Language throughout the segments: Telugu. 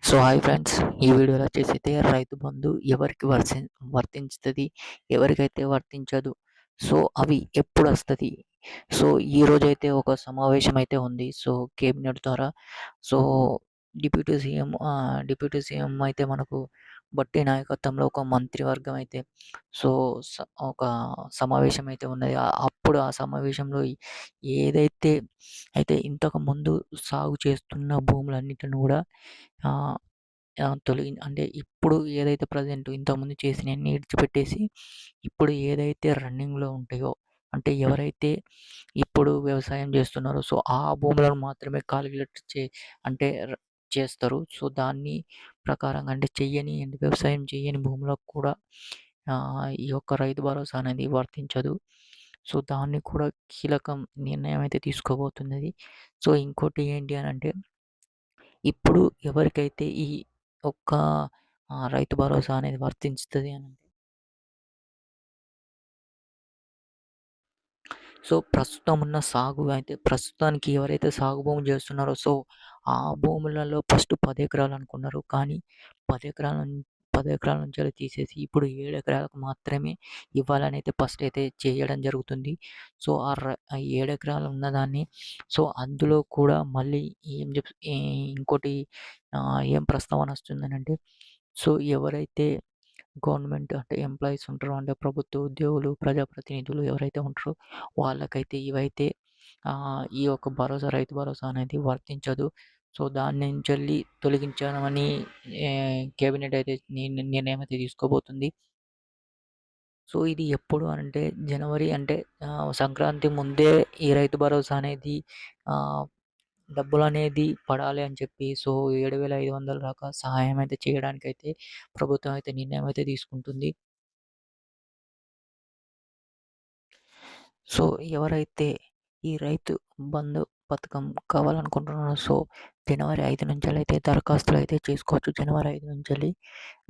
సో హాయ్ ఫ్రెండ్స్, ఈ వీడియోలో వచ్చేసి రైతు బంధు ఎవరికి వర్తించుతుంది, ఎవరికైతే వర్తించదు, సో అవి ఎప్పుడు వస్తుంది. సో ఈ రోజైతే ఒక సమావేశం అయితే ఉంది. సో కేబినెట్ ద్వారా సో డిప్యూటీ సీఎం అయితే మనకు బట్టి నాయకత్వంలో ఒక మంత్రివర్గం అయితే సో ఒక సమావేశం అయితే ఉన్నది. అప్పుడు ఆ సమావేశంలో ఏదైతే అయితే ఇంతకు ముందు సాగు చేస్తున్న భూములన్నిటిని కూడా అంటే ఇప్పుడు ఏదైతే ప్రజెంట్ ఇంతకుముందు చేసినవన్నీ ఇడిచిపెట్టేసి, ఇప్పుడు ఏదైతే రన్నింగ్‌లో ఉంటాయో, అంటే ఎవరైతే ఇప్పుడు వ్యవసాయం చేస్తున్నారో, సో ఆ భూములను మాత్రమే కాలిక్యులేట్ అంటే చేస్తారు. సో దాన్ని ప్రకారంగా అంటే వ్యవసాయం చెయ్యని భూములకు కూడా ఈ యొక్క రైతు భరోసా అనేది వర్తించదు. సో దాన్ని కూడా కీలకం నిర్ణయం అయితే తీసుకోబోతున్నది. సో ఇంకోటి ఏంటి అనంటే, ఇప్పుడు ఎవరికైతే ఈ ఒక్క రైతు భరోసా అనేది వర్తించుతది అనంటే, సో ప్రస్తుతం ఉన్న ప్రస్తుతానికి ఎవరైతే సాగు భూములు చేస్తున్నారో, సో ఆ భూములలో ఫస్ట్ 10 ఎకరాలు అనుకున్నారు. కానీ 10 ఎకరాల నుం 10 ఎకరాల నుంచెల్లి తీసేసి ఇప్పుడు 7 ఎకరాలకు మాత్రమే ఇవ్వాలని అయితే ఫస్ట్ అయితే చేయడం జరుగుతుంది. సో ఆ 7 ఎకరాలు ఉన్నదాన్ని, సో అందులో కూడా మళ్ళీ ఏం చెప్ ఈ ఇంకోటి ఏం ప్రస్తావన వస్తుందనంటే, సో ఎవరైతే గవర్నమెంట్ అంటే ఎంప్లాయీస్ ఉంటారో, అంటే ప్రభుత్వ ఉద్యోగులు, ప్రజాప్రతినిధులు ఎవరైతే ఉంటారో వాళ్ళకైతే ఇవైతే ఈ యొక్క రైతు భరోసా అనేది వర్తించదు. సో దాని నుంచెల్లి తొలగించామని కేబినెట్ అయితే నిర్ణయం అయితే తీసుకోబోతుంది. సో ఇది ఎప్పుడు అనంటే జనవరి అంటే సంక్రాంతి ముందే ఈ రైతు భరోసా అనేది ఆహ్, డబ్బులనేది పడాలి అని చెప్పి, సో 7,500 దాకా సహాయం అయితే చేయడానికైతే ప్రభుత్వం అయితే నిర్ణయం అయితే తీసుకుంటుంది. సో ఎవరైతే ఈ రైతు బంధు పథకం కావాలనుకుంటున్నారో, సో జనవరి 5 నుంచెలైతే దరఖాస్తులు అయితే చేసుకోవచ్చు. జనవరి 5 నుంచెల్లి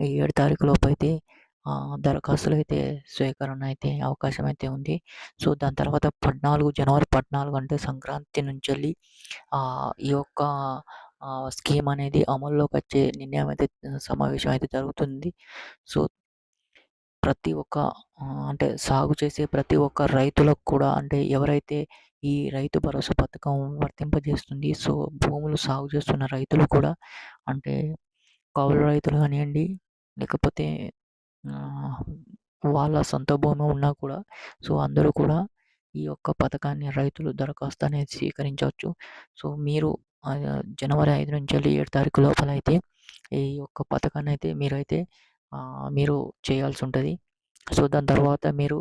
ఈ 7 తారీఖు లోపైతే దరఖాస్తులు అయితే స్వీకరణ అయితే అవకాశం అయితే ఉంది. సో దాని తర్వాత జనవరి 14 అంటే సంక్రాంతి నుంచెల్లి ఈ యొక్క స్కీమ్ అనేది అమల్లోకి వచ్చే నిర్ణయం అయితే సమావేశం అయితే జరుగుతుంది. సో ప్రతి ఒక్క అంటే సాగు చేసే ప్రతి ఒక్క రైతులకు కూడా, అంటే ఎవరైతే ఈ రైతు భరోసా పథకం వర్తింపజేస్తుంది. సో భూములు సాగు చేస్తున్న రైతులు కూడా, అంటే కౌలు రైతులు కానియండి, లేకపోతే ఆహ్, వాళ్ళ సొంత భూమి ఉన్నా కూడా, సో అందరూ కూడా ఈ యొక్క పథకాన్ని రైతులు దరఖాస్తు అనేది స్వీకరించవచ్చు. సో మీరు జనవరి 5 నుంచెల్లి 7 తారీఖు లోపలైతే ఈ యొక్క పథకాన్నయితే మీరు చేయాల్సుంటది. సో దాని తర్వాత మీరు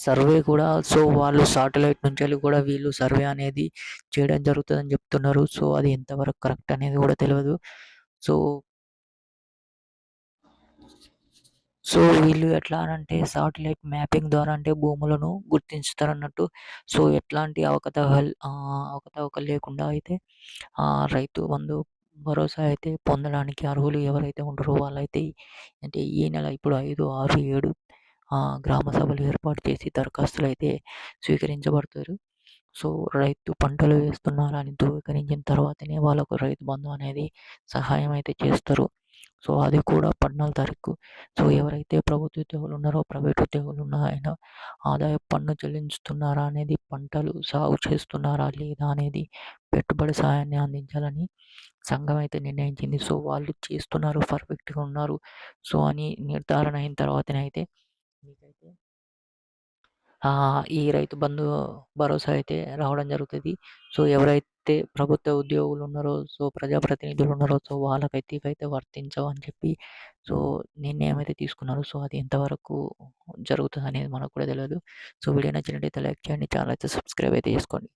సర్వే కూడా, సో వాళ్ళు శాటిలైట్ నుంచెల్లి కూడా వీళ్ళు సర్వే అనేది చేయడం జరుగుతదని చెప్తున్నారు. సో అది ఎంతవరకు కరెక్ట్ అనేది కూడా తెలవదు. సో సో వీళ్ళు ఎట్లా అనంటే శాటిలైట్ మ్యాపింగ్ ద్వారా అంటే భూములను గుర్తించుతారన్నట్టు. సో ఎట్లాంటి అవకతవకలు లేకుండా అయితే రైతు బంధు భరోసా అయితే పొందడానికి అర్హులు ఎవరైతే ఉంటారో వాళ్ళైతే, అంటే ఈ నెల ఇప్పుడు 5, 6, 7 గ్రామ సభలు ఏర్పాటు చేసి దరఖాస్తులైతే స్వీకరించబడతారు. సో రైతు పంటలు వేస్తున్నారా అని ధృవీకరించిన తర్వాతనే వాళ్ళకు రైతు బంధు అనేది సహాయం అయితే చేస్తారు. సో అది కూడా 14 తారీఖు. సో ఎవరైతే ప్రభుత్వ ఉద్యోగులు ఉన్నారో, ప్రైవేట్ ఉద్యోగులు అయినా ఆదాయపు పన్ను చెల్లించుతున్నారా అనేది, పంటలు సాగు చేస్తున్నారా లేదా అనేది, పెట్టుబడి సహాయాన్ని అందించాలని సంఘం అయితే నిర్ణయించింది. సో వాళ్ళు చేస్తున్నారు, పర్ఫెక్ట్‌గా ఉన్నారు. సో అని నిర్ధారణ అయిన తర్వాతనే అయితే మీకైతే ఈ రైతు బంధు భరోసా అయితే రావడం జరుగుతది. సో ఎవరైతే ప్రభుత్వ ఉద్యోగులు ఉన్నారో, సో ప్రజాప్రతినిధులు ఉన్నారో, సో వాళ్ళకైతే ఇవైతే వర్తించవని చెప్పి సో నిర్ణయం అయితే తీసుకున్నారు. సో అది ఎంతవరకు జరుగుతదనేది మనకు కూడా తెలవదు. సో వీడియో నచ్చినట్టయితే లైక్ చేయండి. ఛానల్ అయితే సబ్స్క్రైబ్ అయితే చేసుకోండి.